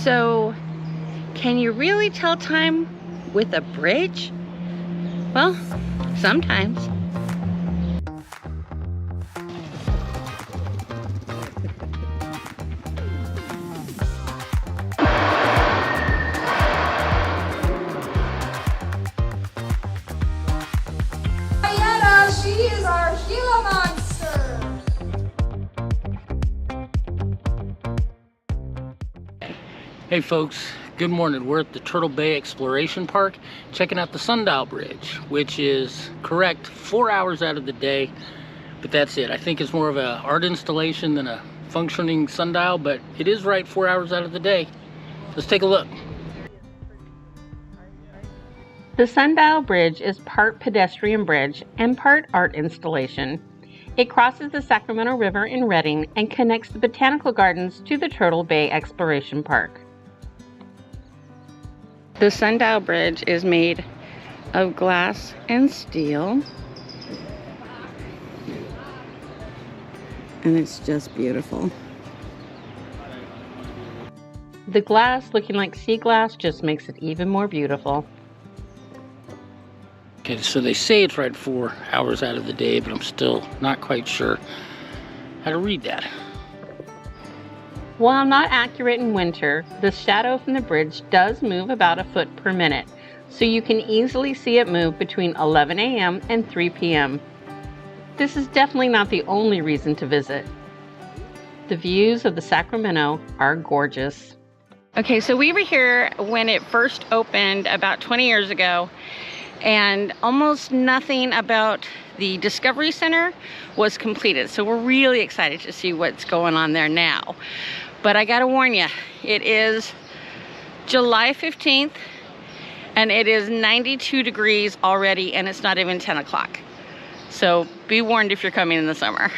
So, can you really tell time with a bridge? Well, sometimes. She is our Gila monster. Hey folks, good morning. We're at the Turtle Bay Exploration Park checking out the Sundial Bridge, which is correct 4 hours out of the day, but that's it. I think it's more of an art installation than a functioning sundial, but it is right 4 hours out of the day. Let's take a look. The Sundial Bridge is part pedestrian bridge and part art installation. It crosses the Sacramento River in Redding and connects the Botanical Gardens to the Turtle Bay Exploration Park. The Sundial Bridge is made of glass and steel, and it's just beautiful. The glass, looking like sea glass, just makes it even more beautiful. Okay, so they say it's right 4 hours out of the day, but I'm still not quite sure how to read that. While not accurate in winter, the shadow from the bridge does move about a foot per minute, so you can easily see it move between 11 a.m. and 3 p.m. This is definitely not the only reason to visit. The views of the Sacramento are gorgeous. Okay, so we were here when it first opened about 20 years ago, and almost nothing about the Discovery Center was completed. So we're really excited to see what's going on there now. But I gotta warn you, it is July 15th and it is 92 degrees already and it's not even 10 o'clock. So be warned if you're coming in the summer.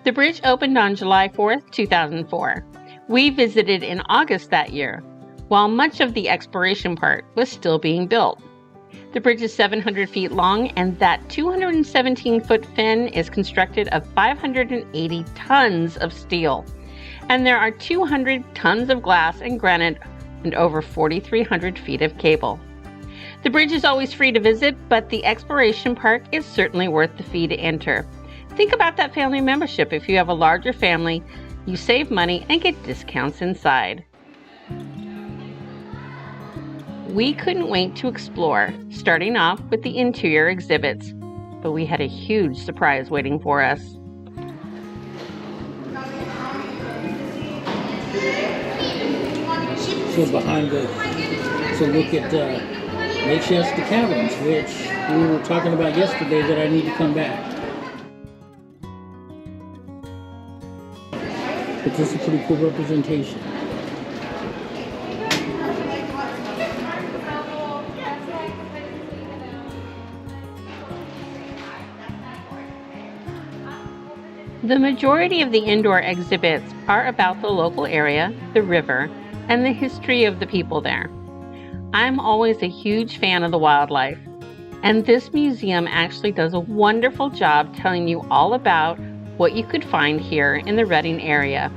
The bridge opened on July 4th, 2004. We visited in August that year, while much of the exploration part was still being built. The bridge is 700 feet long, and that 217-foot fin is constructed of 580 tons of steel. And there are 200 tons of glass and granite and over 4,300 feet of cable. The bridge is always free to visit, but the exploration park is certainly worth the fee to enter. Think about that family membership. If you have a larger family, you save money and get discounts inside. We couldn't wait to explore, starting off with the interior exhibits, but we had a huge surprise waiting for us. So behind the, so look at Lake Shasta Caverns, which we were talking about yesterday that I need to come back. But this is a pretty cool representation. The majority of the indoor exhibits are about the local area, the river, and the history of the people there. I'm always a huge fan of the wildlife, and this museum actually does a wonderful job telling you all about what you could find here in the Redding area,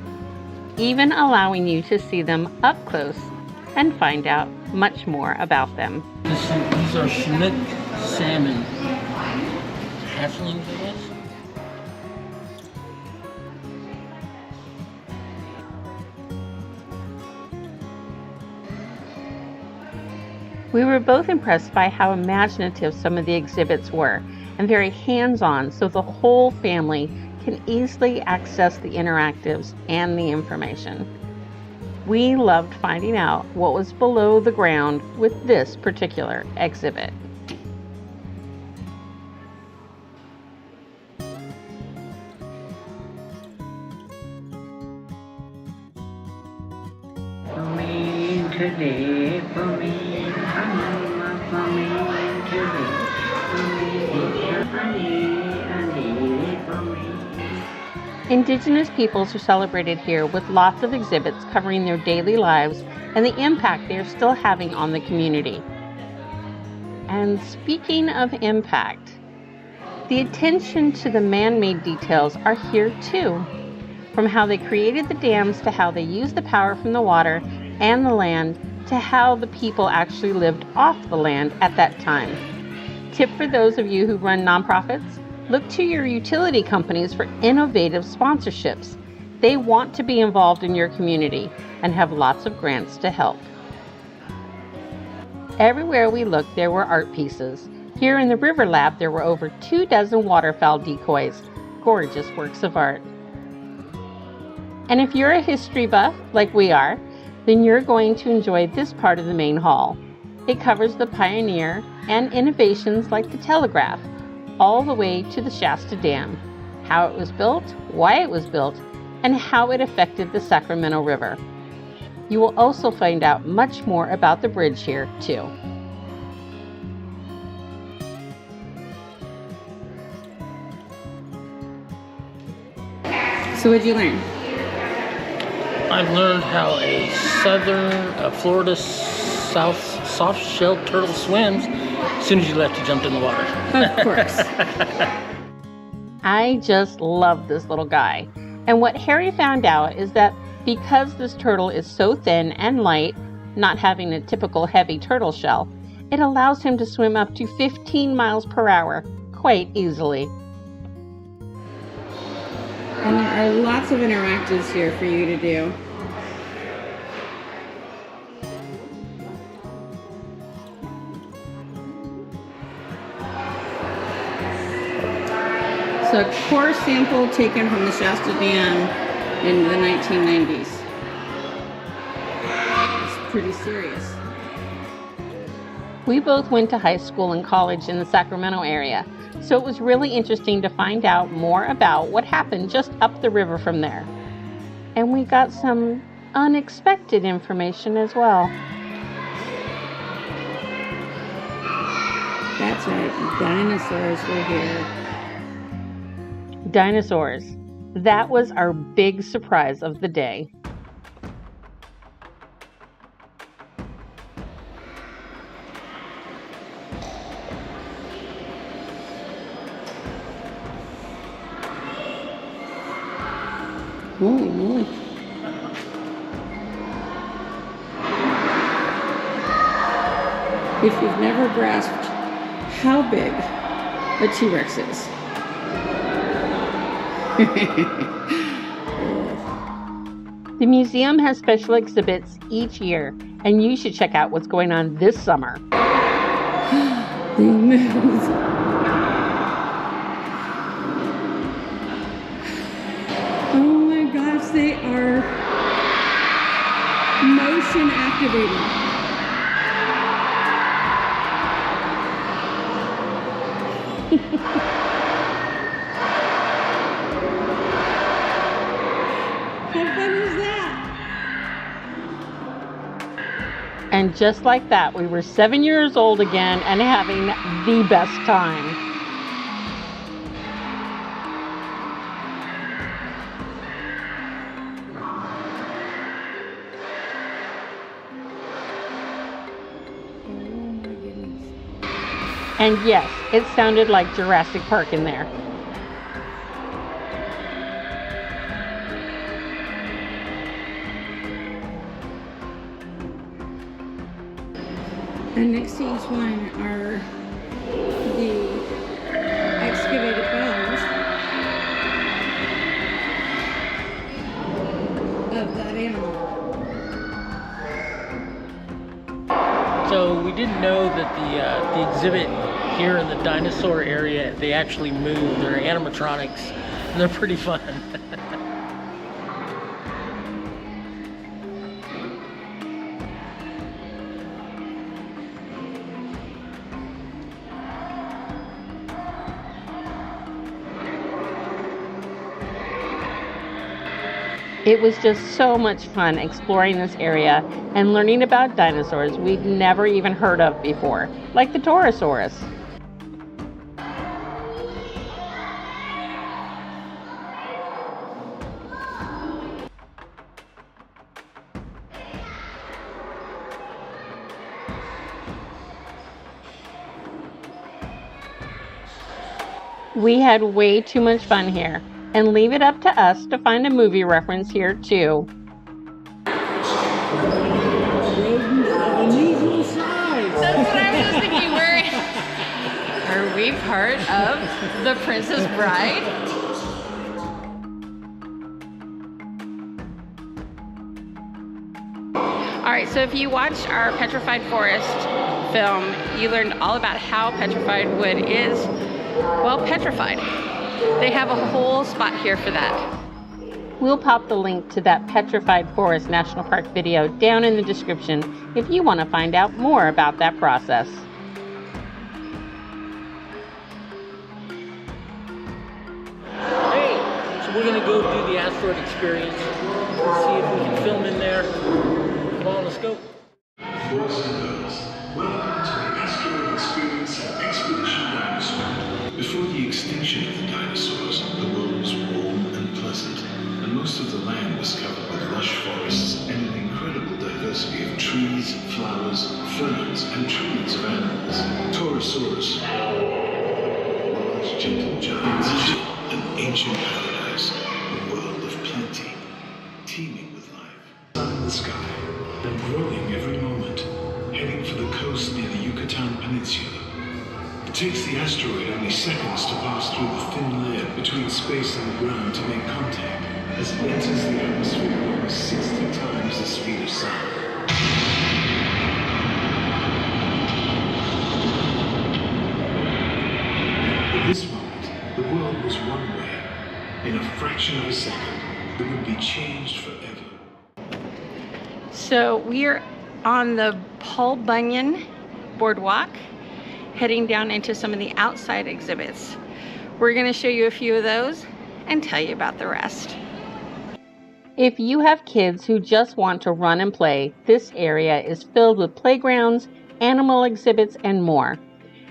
even allowing you to see them up close and find out much more about them. These are Chinook salmon hatchlings, I guess. We were both impressed by how imaginative some of the exhibits were and very hands-on, so the whole family can easily access the interactives and the information. We loved finding out what was below the ground with this particular exhibit. Indigenous peoples are celebrated here with lots of exhibits covering their daily lives and the impact they are still having on the community. And speaking of impact, the attention to the man-made details are here too. from how they created the dams to how they used the power from the water and the land to how the people actually lived off the land at that time. Tip for those of you who run nonprofits, look to your utility companies for innovative sponsorships. They want to be involved in your community and have lots of grants to help. Everywhere we looked, there were art pieces. Here in the River Lab, there were over 24 waterfowl decoys, gorgeous works of art. And if you're a history buff, like we are, then you're going to enjoy this part of the main hall. It covers the pioneer and innovations like the telegraph, all the way to the Shasta Dam, how it was built, why it was built, and how it affected the Sacramento River. You will also find out much more about the bridge here, too. So what'd you learn? I learned how a Florida soft-shelled turtle swims. As soon as you left, you jumped in the water. Of course. I just love this little guy. And what Harry found out is that because this turtle is so thin and light, not having a typical heavy turtle shell, it allows him to swim up to 15 miles per hour quite easily. And there are lots of interactives here for you to do. So a core sample taken from the Shasta Dam in the 1990s. It's pretty serious. We both went to high school and college in the Sacramento area, so it was really interesting to find out more about what happened just up the river from there. And we got some unexpected information as well. That's right, dinosaurs were here. Dinosaurs. That was our big surprise of the day. Holy moly. If you've never grasped how big a T-Rex is. The museum has special exhibits each year, and you should check out what's going on this summer. They moved. Oh my gosh, they are motion activated. How fun is that? And just like that, we were 7 years old again and having the best time. And yes, it sounded like Jurassic Park in there. And next to each one are the excavated bones of that animal. So we didn't know that the exhibit here in the dinosaur area, they actually move. They're animatronics, and they're pretty fun. It was just so much fun exploring this area and learning about dinosaurs we'd never even heard of before, like the Torosaurus. We had way too much fun here. And leave it up to us to find a movie reference here too. Unusual size. That's what I was thinking. Are we part of the Princess Bride? Alright, so if you watched our Petrified Forest film, you learned all about how petrified wood is, well, petrified. They have a whole spot here for that. We'll pop the link to that Petrified Forest National Park video down in the description if you want to find out more about that process. Hey, so we're gonna go do the asteroid experience. Let's see if we can film in there. Come on, let's go. Boys and girls, welcome to the asteroid experience at Expedition Dinosaur. Before the extinction of the dinosaurs, the world was warm and pleasant, and most of the land was covered with lush forests and an incredible diversity of trees, flowers, ferns, and trillions of animals. Torosaurus, large gentle giants, an ancient paradise, a world of plenty, teeming with life. Sun in the sky, and growing every moment, heading for the coast near the Yucatan Peninsula. It takes the asteroid only seconds to pass through the thin layer between space and the ground to make contact, as it enters the atmosphere at almost 60 times the speed of sound. At this moment, the world was one way. In a fraction of a second, it would be changed forever. So we're on the Paul Bunyan boardwalk, heading down into some of the outside exhibits. We're going to show you a few of those and tell you about the rest. If you have kids who just want to run and play, this area is filled with playgrounds, animal exhibits, and more.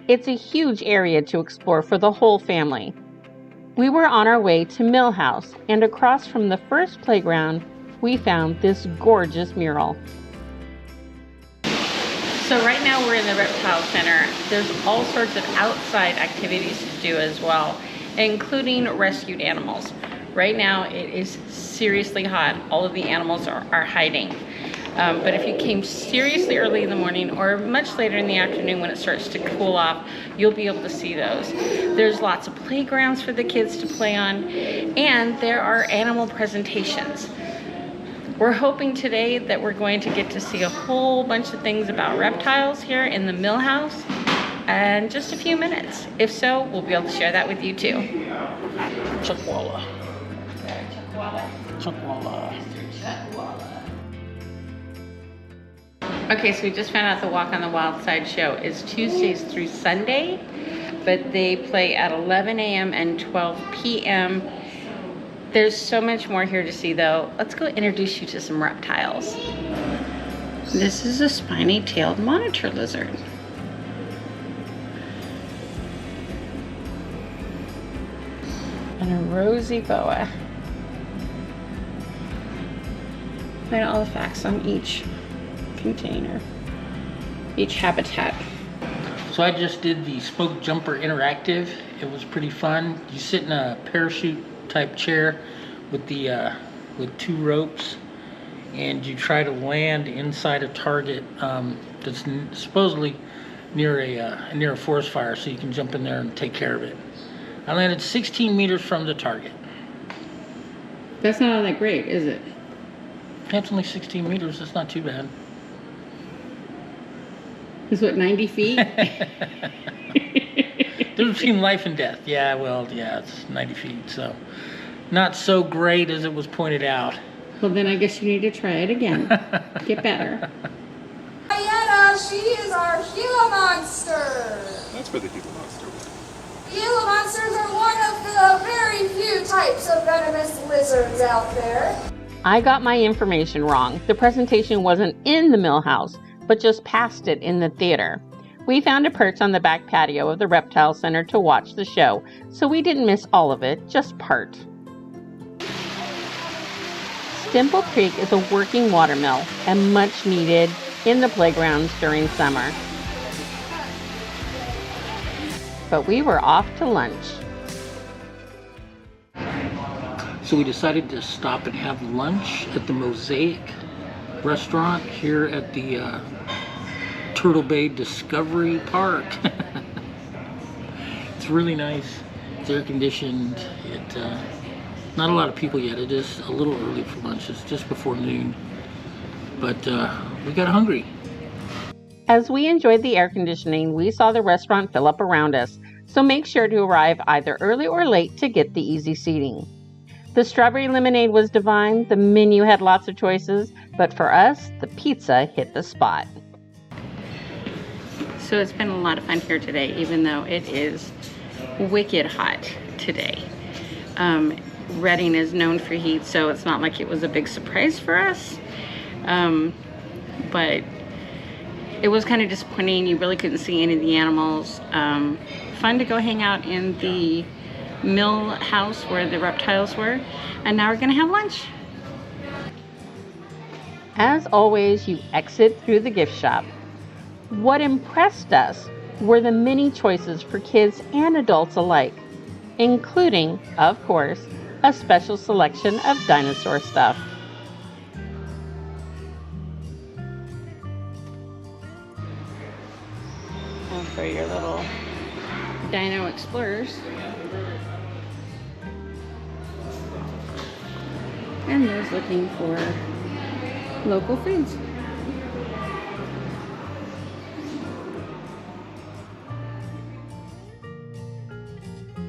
It's a huge area to explore for the whole family. We were on our way to Millhouse, and across from the first playground, we found this gorgeous mural. So right now we're in the Reptile Center. There's all sorts of outside activities to do as well, including rescued animals. Right now it is seriously hot. All of the animals are hiding. But if you came seriously early in the morning or much later in the afternoon when it starts to cool off, you'll be able to see those. There's lots of playgrounds for the kids to play on, and there are animal presentations. We're hoping today that we're going to get to see a whole bunch of things about reptiles here in the Millhouse in just a few minutes. If so, we'll be able to share that with you too. Chuckwalla. Chuckwalla. Okay, so we just found out the Walk on the Wild Side show is Tuesdays through Sunday, but they play at 11 a.m. and 12 p.m. There's so much more here to see though. Let's go introduce you to some reptiles. This is a spiny-tailed monitor lizard. And a rosy boa. Find all the facts on each container, each habitat. So I just did the Spoke Jumper Interactive. It was pretty fun. You sit in a parachute type chair with the with two ropes, and you try to land inside a target that's supposedly near a forest fire, so you can jump in there and take care of it. I landed 16 meters from the target. That's not all that great, is it? That's only 16 meters. That's not too bad. It's what, 90 feet? There's between life and death. Yeah, well, yeah, it's 90 feet, so not so great as it was pointed out. Well, then I guess you need to try it again. Get better. Diana, she is our Gila monster. That's where the Gila monster went. Gila monsters are one of the very few types of venomous lizards out there. I got my information wrong. The presentation wasn't in the Millhouse, but just past it in the theater. We found a perch on the back patio of the Reptile Center to watch the show, so we didn't miss all of it, just part. Stimple Creek is a working watermill and much needed in the playgrounds during summer. But we were off to lunch. So we decided to stop and have lunch at the Mosaic restaurant here at the Turtle Bay Discovery Park. It's really nice. It's air conditioned. Not a lot of people yet. It is a little early for lunch. It's just before noon. But we got hungry. As we enjoyed the air conditioning, we saw the restaurant fill up around us, so make sure to arrive either early or late to get the easy seating. The strawberry lemonade was divine, the menu had lots of choices, but for us, the pizza hit the spot. So it's been a lot of fun here today, even though it is wicked hot today. Redding is known for heat, so it's not like it was a big surprise for us. But it was kind of disappointing. You really couldn't see any of the animals. Fun to go hang out in the mill house where the reptiles were. And now we're gonna have lunch. As always, you exit through the gift shop. What impressed us were the many choices for kids and adults alike, including, of course, a special selection of dinosaur stuff. And for your little Dino Explorers. And those looking for local foods.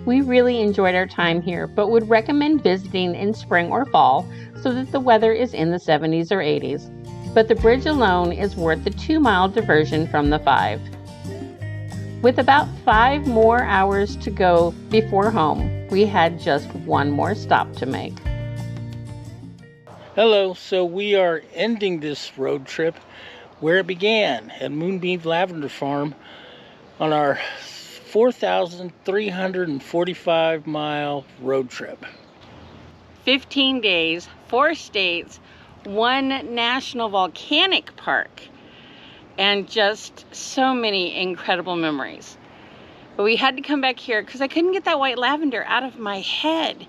We really enjoyed our time here, but would recommend visiting in spring or fall so that the weather is in the 70s or 80s. But the bridge alone is worth the 2-mile diversion from the 5. With about 5 more hours to go before home, we had just one more stop to make. Hello, so we are ending this road trip where it began at Moonbeam Lavender Farm on our 4,345 mile road trip. 15 days, 4 states, 1 national volcanic park, and just so many incredible memories. But we had to come back here because I couldn't get that white lavender out of my head.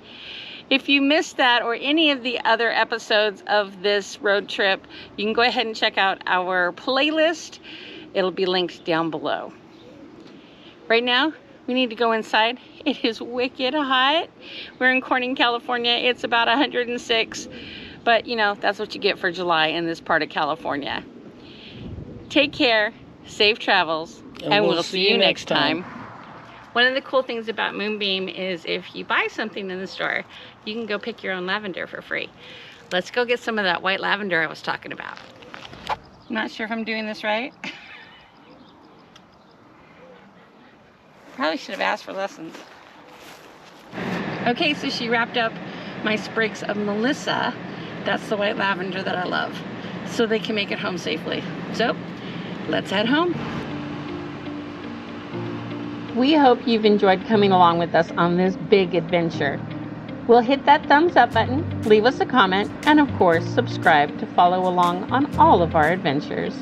If you missed that or any of the other episodes of this road trip, you can go ahead and check out our playlist. It'll be linked down below. Right now, we need to go inside. It is wicked hot. We're in Corning, California. It's about 106, but you know, that's what you get for July in this part of California. Take care, safe travels, and we'll see you next time. One of the cool things about Moonbeam is if you buy something in the store, you can go pick your own lavender for free. Let's go get some of that white lavender I was talking about. I'm not sure if I'm doing this right. Probably should have asked for lessons. Okay, so she wrapped up my sprigs of Melissa. That's the white lavender that I love, so they can make it home safely. So let's head home. We hope you've enjoyed coming along with us on this big adventure. We'll hit that thumbs up button, leave us a comment, and of course subscribe to follow along on all of our adventures.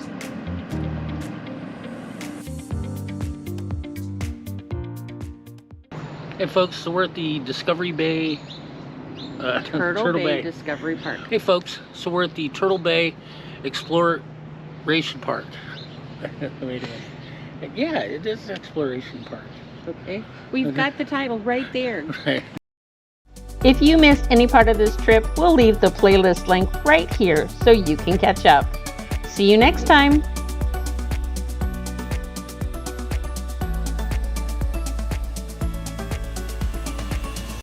Hey folks, so we're at the Discovery Bay Turtle Bay Discovery Park. Hey folks, so we're at the Turtle Bay Exploration Park. Wait a minute. Yeah, it is Exploration Park. Okay. We've got the title right there. Right. If you missed any part of this trip, we'll leave the playlist link right here so you can catch up. See you next time.